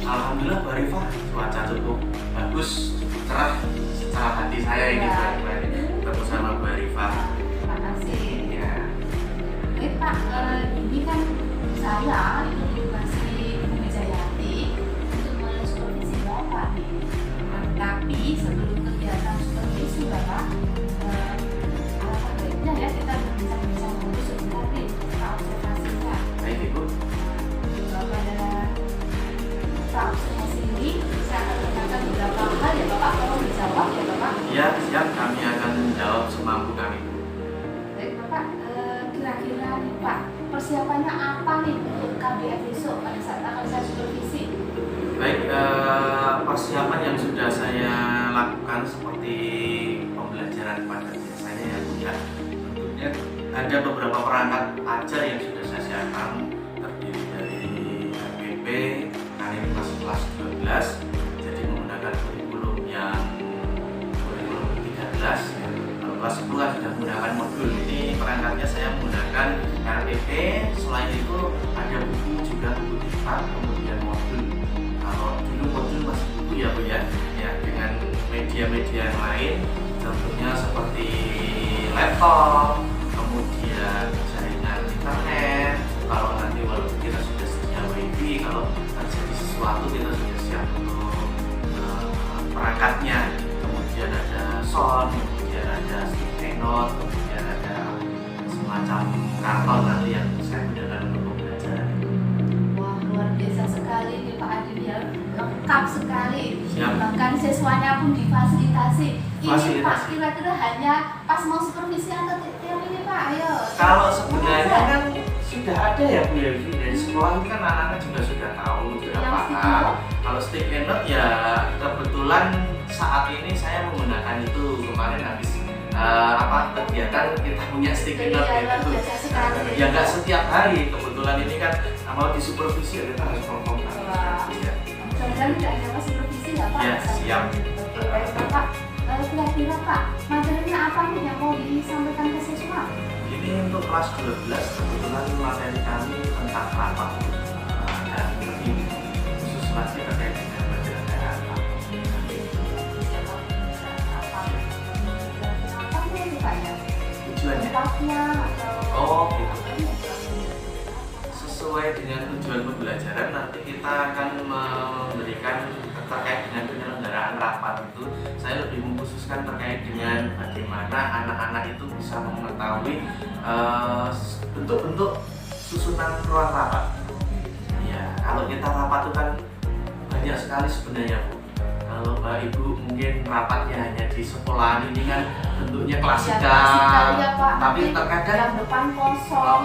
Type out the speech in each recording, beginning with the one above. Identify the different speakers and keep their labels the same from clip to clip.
Speaker 1: Alhamdulillah Mbak Rifa, cuaca cukup bagus, cukup cerah secara hati saya ini
Speaker 2: Ya.
Speaker 1: ketemu sama Mbak Rifa.
Speaker 2: Terima kasih.
Speaker 1: Ya,
Speaker 2: Baik Pak, ini kan saya itu masih Bumi Jayati untuk mensupervisi Bapak nih. Tapi sebelum kegiatan supervisi Bapak, alangkah baiknya ya kita berbincang-bincang dulu sebentar nih tentang observasinya.
Speaker 1: baik Ibu.
Speaker 2: Pada observasi ini saya akan menanyakan beberapa hal ya Bapak, tolong dijawab ya Bapak.
Speaker 1: Ya, siap, kami akan jawab semampu kami.
Speaker 2: Baik Bapak, kira-kira nih Pak, persiapannya apa nih untuk KBF besok pada saat akan saya supervisi?
Speaker 1: Baik, persiapan yang sudah saya lakukan seperti pembelajaran pada biasanya ya Bu ya. Tentunya ada beberapa perangkat ajar yang sudah saya siapkan, terdiri dari RPP, nah ini kelas 12, jadi menggunakan kurikulum yang kurikulum 13 ya. Kalau kelas 10 sudah menggunakan modul, ini perangkatnya saya menggunakan RPP, selain itu ada buku juga, buku cetak, kemudian modul. Kalau dulu modul masih buku ya Bu ya, ya dengan media-media yang lain, contohnya seperti laptop, kemudian jaringan internet. Kalau nanti walaupun kita sudah sedia wifi, kalau terjadi sesuatu kita sudah siap untuk perangkatnya. Kemudian ada sound, kemudian ada stick note, kemudian ada semacam karton nanti yang saya gunakan untuk pembelajaran.
Speaker 2: Wah, luar biasa sekali nih Pak Adil ya, lengkap sekali.
Speaker 1: Siap.
Speaker 2: Bahkan siswanya pun difasilitasi. Ini Pak,
Speaker 1: Fasilitasi.
Speaker 2: kira-kira hanya pas mau supervisi atau tiap ini Pak, ayo.
Speaker 1: Kalau sebenarnya kan sudah ada ya Bu ya, dari sekolah ini kan anak-anak juga sudah tahu, sudah
Speaker 2: Yang stick
Speaker 1: paham.
Speaker 2: note.
Speaker 1: Kalau stick note ya kebetulan saat ini saya menggunakan itu kemarin habis kegiatan kita punya stick
Speaker 2: Jadi
Speaker 1: note
Speaker 2: ya, luar
Speaker 1: itu.
Speaker 2: biasa sekali.
Speaker 1: Ya nggak setiap hari, kebetulan ini kan mau disupervisi ya kita harus ngomong.
Speaker 2: Wah.
Speaker 1: Ya.
Speaker 2: Mudah-mudahan tidak hanya pas supervisi ya Pak.
Speaker 1: Ya, siap.
Speaker 2: Oke, baik Bapak. Kira-kira Pak, materinya apa nih yang mau disampaikan ke siswa?
Speaker 1: Ini untuk kelas 12 kebetulan materi kami tentang rapat dan ini khusus lagi terkait dengan pelajaran daerah.
Speaker 2: Apa nih itu Pak ya?
Speaker 1: Tujuannya
Speaker 2: Tempatnya atau
Speaker 1: Oh, gitu. Sesuai dengan tujuan pembelajaran nanti kita akan memberikan terkait dengan penyelenggaraan rapat itu, saya lebih mengkhususkan terkait dengan bagaimana anak-anak itu bisa mengetahui bentuk-bentuk susunan ruang rapat. Ya, kalau kita rapat itu kan banyak sekali sebenarnya Bu. Kalau Mbak Ibu mungkin rapatnya hanya di sekolahan ini kan bentuknya klasikal,
Speaker 2: klasikal ya, Pak.
Speaker 1: tapi
Speaker 2: Nanti
Speaker 1: terkadang
Speaker 2: yang depan kosong,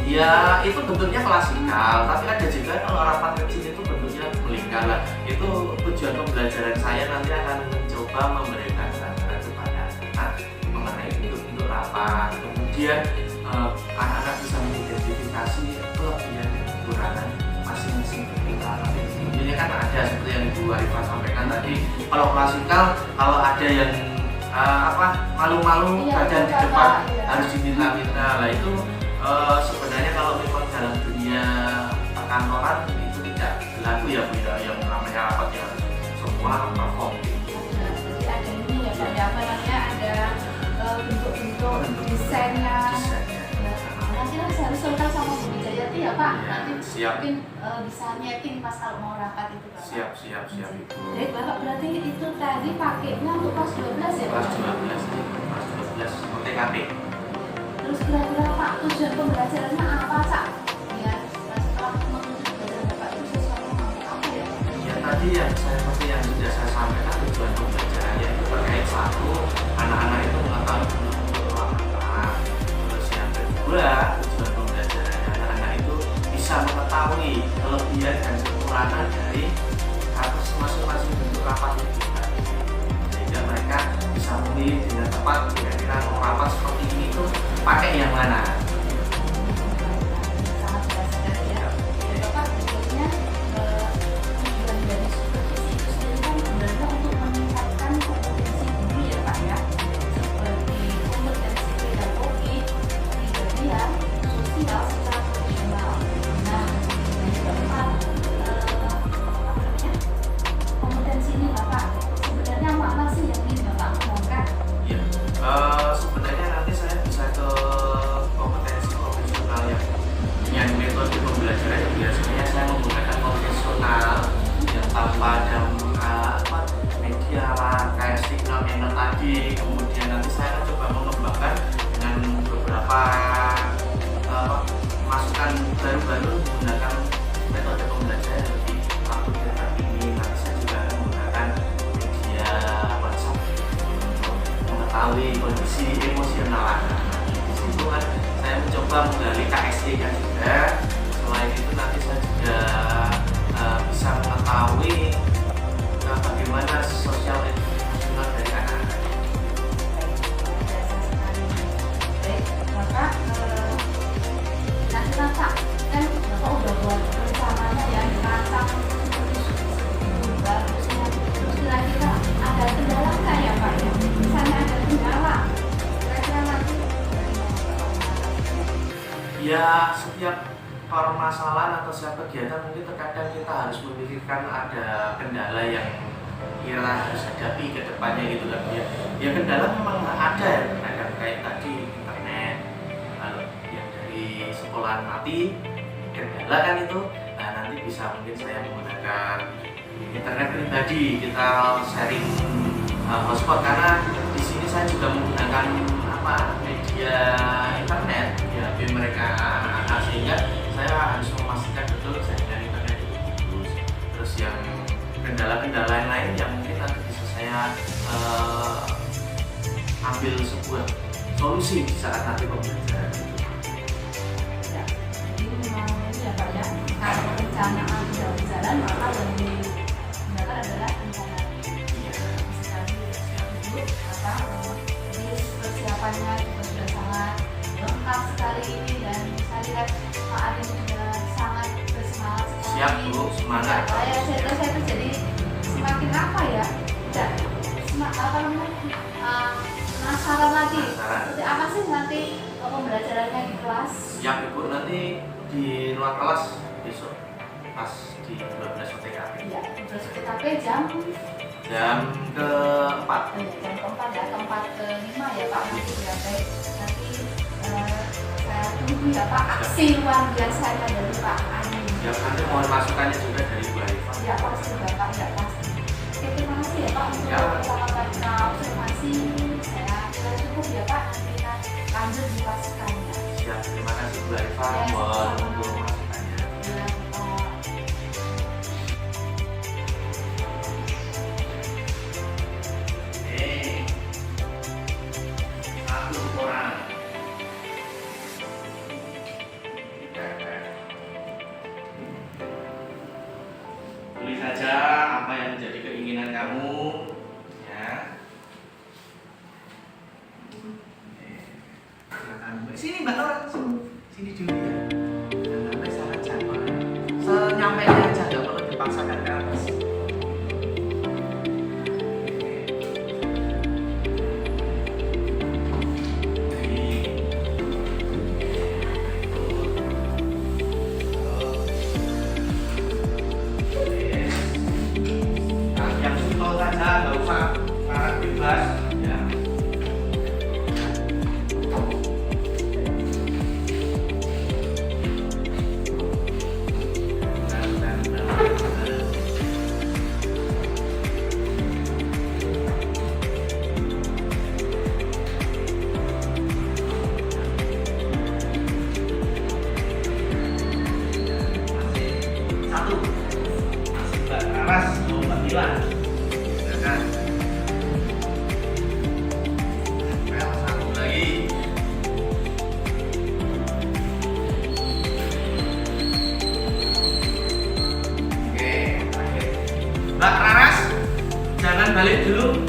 Speaker 1: ya itu bentuknya klasikal, tapi ada juga kalau rapat kecil itu bentuknya melingkar. Lah, itu tujuan pembelajaran saya nanti akan mencoba memberikan gambaran kepada anak mengenai bentuk-bentuk rapat. Kemudian anak-anak bisa mengidentifikasi kelebihan dan kekurangan masing-masing bentuk rapat. Ini kan ada seperti yang Ibu Arifah sampaikan tadi. Kalau klasikal, kalau ada yang malu-malu
Speaker 2: Iya,
Speaker 1: badan di
Speaker 2: Bapak,
Speaker 1: depan
Speaker 2: iya.
Speaker 1: harus diminta-minta. Lah itu sebenarnya kalau memang dalam dunia perkantoran itu tidak berlaku ya Bu ya, yang namanya rapat ya harus semua perform.
Speaker 2: Jadi ada ini ya Pak, ya, apa namanya, ada bentuk-bentuk desainnya. Nanti saya harus kontak sama Bu Wijayati ya Pak.
Speaker 1: Ya,
Speaker 2: Nanti
Speaker 1: siap.
Speaker 2: mungkin bisa nyeting pas kalau mau rapat itu Bapak.
Speaker 1: Siap Ibu.
Speaker 2: Baik Bapak, berarti itu tadi pakainya untuk kelas 12 ya Pak?
Speaker 1: Kelas 12 TKP.
Speaker 2: Terus kira-kira Pak, tujuan pembelajarannya apa Cak? Ya, setelah mengikuti pembelajaran Bapak itu sesuatu apa ya?
Speaker 1: Ya tadi yang seperti yang sudah saya sampaikan, tujuan pembelajarannya itu terkait satu, anak-anak itu mengetahui bentuk ruang rapat. Terus yang kedua, tujuan pembelajarannya anak-anak itu bisa mengetahui kelebihan dan kekurangan dari atas masing-masing bentuk rapat itu, sehingga mereka bisa memilih dengan tepat kira-kira mau rapat seperti ini tuh pakai yang mana.
Speaker 2: Sangat jelas sekali ya. Dan Bapak, berikutnya tujuan dari supervisi itu sendiri kan sebenarnya untuk meningkatkan kompetensi guru ya Pak ya, seperti kompetensi pedagogik, kepribadian, sosial, secara profesional. Nah, yang keempat
Speaker 1: persiapan kegiatan mungkin terkadang kita harus memikirkan ada kendala yang kita harus hadapi ke depannya gitu kan ya. Ya kendala memang ada ya, kadang kayak tadi internet, kalau yang dari sekolahan mati kendala kan itu. Nah nanti bisa mungkin saya menggunakan internet pribadi, kita sharing hotspot, karena di sini saya juga menggunakan media internet ya biar mereka anak, sehingga saya harus memastikan betul jaringan internet itu bagus. Terus yang kendala-kendala yang lain yang mungkin nanti bisa saya ambil sebuah solusi di saat nanti pembelajaran itu.
Speaker 2: Ya, jadi memang ini ya Pak ya, kalau perencanaan sudah berjalan maka yang digunakan adalah rencana. Sekali dulu jadi persiapannya juga sudah sangat lengkap sekali ini, dan saya lihat Pak Adin sudah sangat bersemangat sekali.
Speaker 1: Siap Bu, semangat.
Speaker 2: Saya tuh jadi semakin apa ya? Tidak penasaran lagi. Seperti apa sih nanti pembelajarannya di kelas?
Speaker 1: Siap Ibu, nanti di ruang kelas besok pas di 12 OTKP.
Speaker 2: Iya, 12 OTKP jam
Speaker 1: keempat.
Speaker 2: Jam keempat ya, keempat kelima ya Pak. Nanti ya baik. Nanti saya tunggu ya Pak, aksi luar biasa dari Pak Adin.
Speaker 1: Ya nanti mohon masukannya juga dari Bu Arifah.
Speaker 2: Ya pasti Bapak, ya pasti. Oke, terima kasih ya Pak untuk pertama observasi. Saya kira cukup ya Pak, nanti kita lanjut di kelas selanjutnya.
Speaker 1: Siap, terima kasih Bu Arifah.
Speaker 2: Ya,
Speaker 1: Mohon
Speaker 2: sama-sama.
Speaker 1: untuk masukannya.
Speaker 2: Ya,
Speaker 1: Satu orang. Tulis saja apa yang menjadi keinginan kamu, ya. Sini Mbak Nora, sini dulu ya. Jangan sampai salah jadwal. Senyampainya aja, nggak perlu dipaksakan ke atas. Yang simple saja, nggak usah sangat bebas, ya. Satu, masih Mbak Raras, Mbak Mila. Silakan. Satu lagi. Oke, terakhir. Mbak Raras, jangan balik dulu.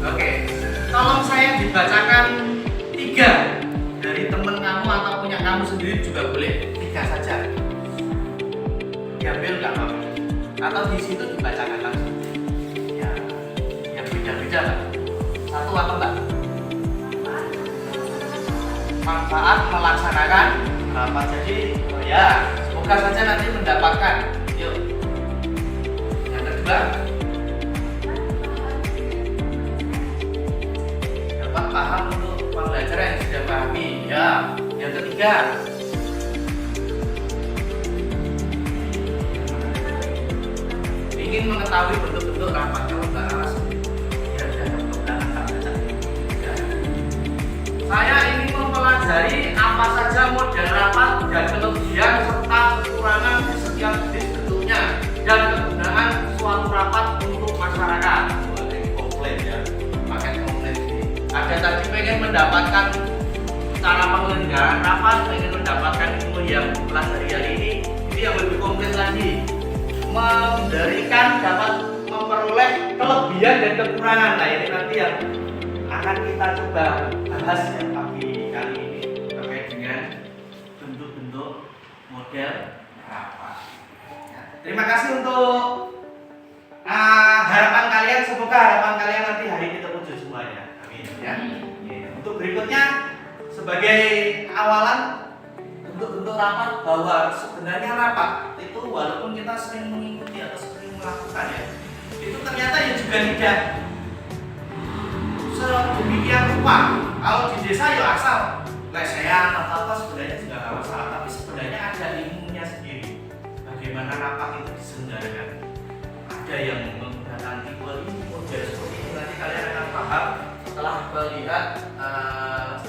Speaker 1: Oke, tolong saya dibacakan 3 dari temen kamu atau punya kamu sendiri juga boleh, 3 saja. Diambil nggak apa-apa, atau di situ dibacakan langsung. Ya, yang beda-beda Mbak. Satu apa Mbak? Manfaat melaksanakan rapat. Jadi, ya, semoga saja nanti mendapatkan. Yuk. Yang kedua, dapat paham untuk pembelajaran yang sudah pahami. Ya. Yang ketiga, ingin mengetahui bentuk-bentuk rapat. Kalau Mbak Raras ya sudah belakang tak baca. Ya. Saya ingin mempelajari apa saja model rapat dan kelebihan serta kekurangan di setiap jenis bentuknya dan kegunaan suatu rapat untuk masyarakat. Wah, ini komplain ya, pakai komplain ini. Ada tadi pengen mendapatkan cara penyelenggaraan rapat, pengen mendapatkan ilmu yang pelajari hari ini yang lebih komplit lagi. Memberikan dapat memperoleh kelebihan dan kekurangan. Nah ini nanti yang akan kita coba bahas ya pagi kali ini terkait dengan bentuk-bentuk model rapat. Ya, terima kasih untuk harapan kalian. Semoga harapan kalian nanti hari ini terwujud semuanya. Amin. Ya. Untuk berikutnya sebagai awalan bentuk-bentuk rapat, bahwa sebenarnya rapat walaupun kita sering mengikuti atau sering melakukan ya, itu ternyata ya juga tidak sedemikian rupa. Kalau di desa ya asal lesehan atau apa sebenarnya juga nggak masalah, tapi sebenarnya ada ilmunya sendiri. Bagaimana rapat itu diselenggarakan. Ada yang menggunakan tipe ini, model seperti ini. Nanti kalian akan paham setelah melihat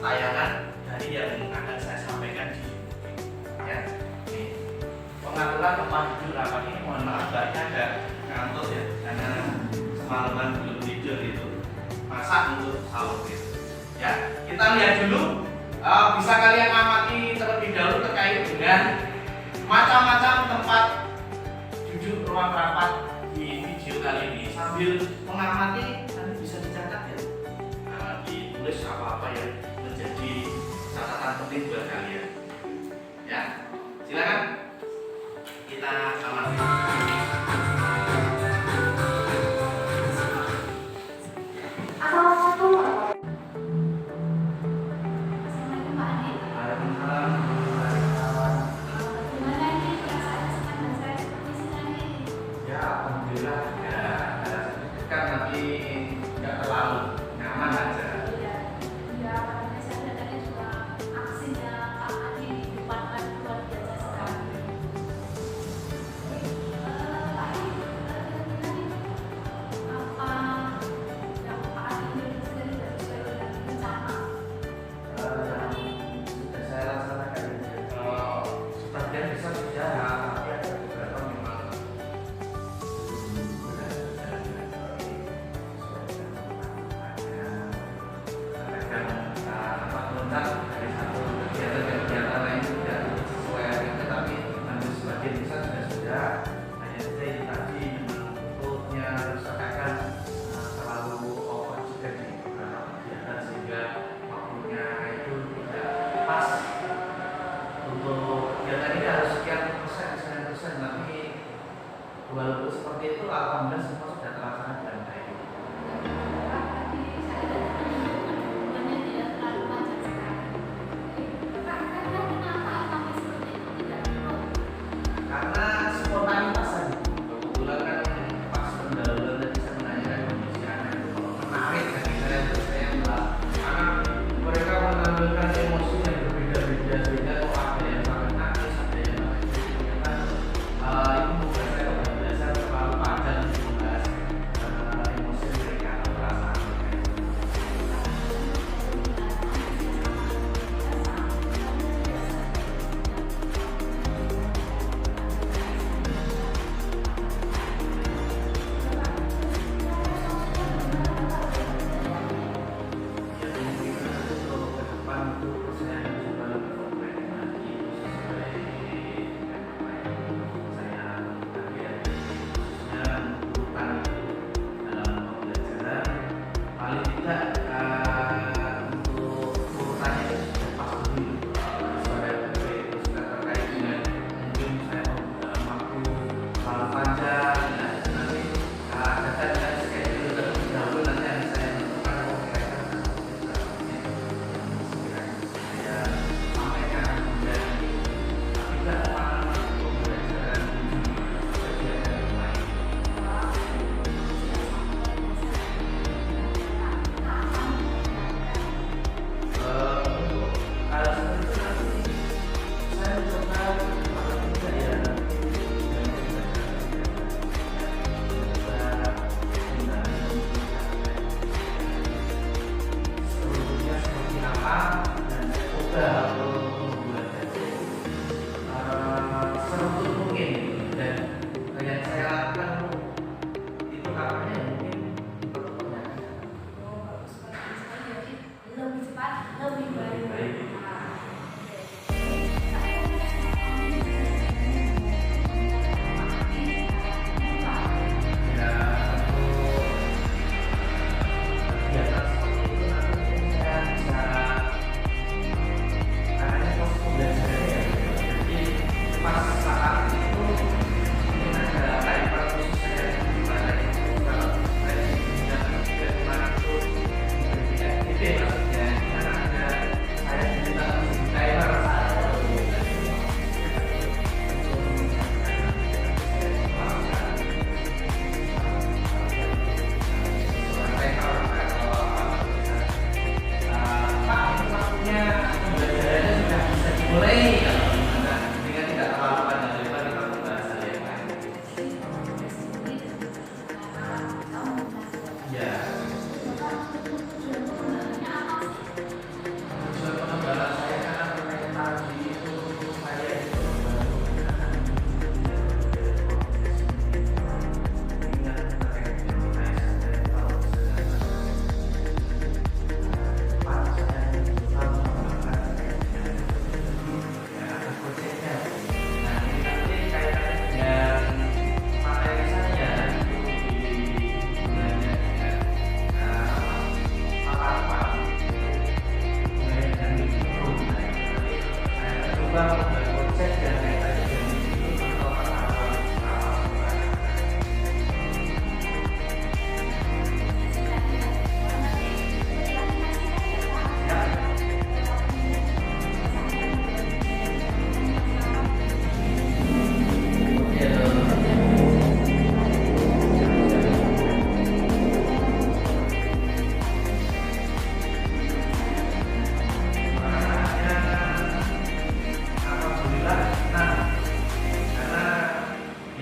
Speaker 1: tayangan dari yang akan saya sampaikan di ya. Nih, pengaturan tempat tidur rapat ini, mohon maaf mbaknya agak ngantuk ya, karena semalaman belum tidur itu, masak untuk sahur gitu. Ya, kita lihat dulu. Bisa kalian amati terlebih dahulu terkait dengan macam-macam tempat duduk ruang rapat di video kali ini. Sambil mengamati nanti bisa dicatat ya, ditulis apa-apa yang menjadi catatan penting buat kalian. Ya, silakan kita amati. Walaupun seperti itu, alhamdulillah semua sudah terlaksana dengan baik. Karena spontanitas saja. Kebetulan kan pas pendahuluan tadi saya menanyakan kondisi anak itu menarik bagi saya untuk saya bilang, karena mereka menampilkan emosi yang berbeda-beda, sehingga kok ada yang sangat nangis, ada yang sangat itu bukan saya kebiasaan terlalu panjang untuk membahas emosi mereka atau perasaan mereka.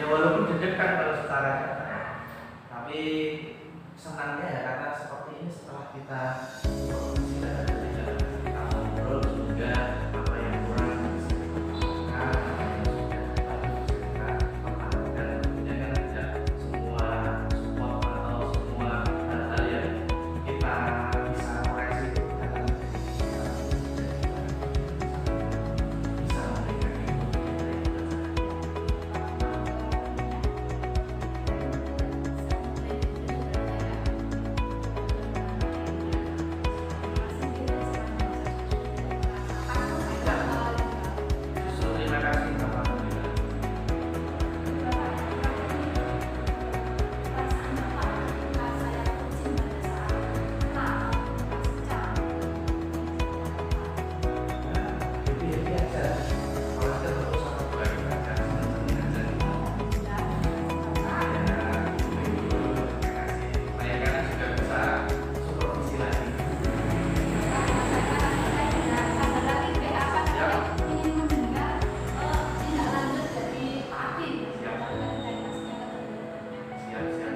Speaker 1: walaupun deg-degan kalau secara data ya, tapi senangnya ya karena seperti ini setelah kita kita ngobrol juga apa yang kurang bisa kita pertahankan, tentunya kan ada semua support atau semua hal-hal yang kita bisa koreksi itu akan bisa memberikan justru terima kasih Bapak juga. Happy aja kalau kita terus sama keluarga aja senang-senang aja. Saya kan juga bisa supervisi lagi. Siap, siap.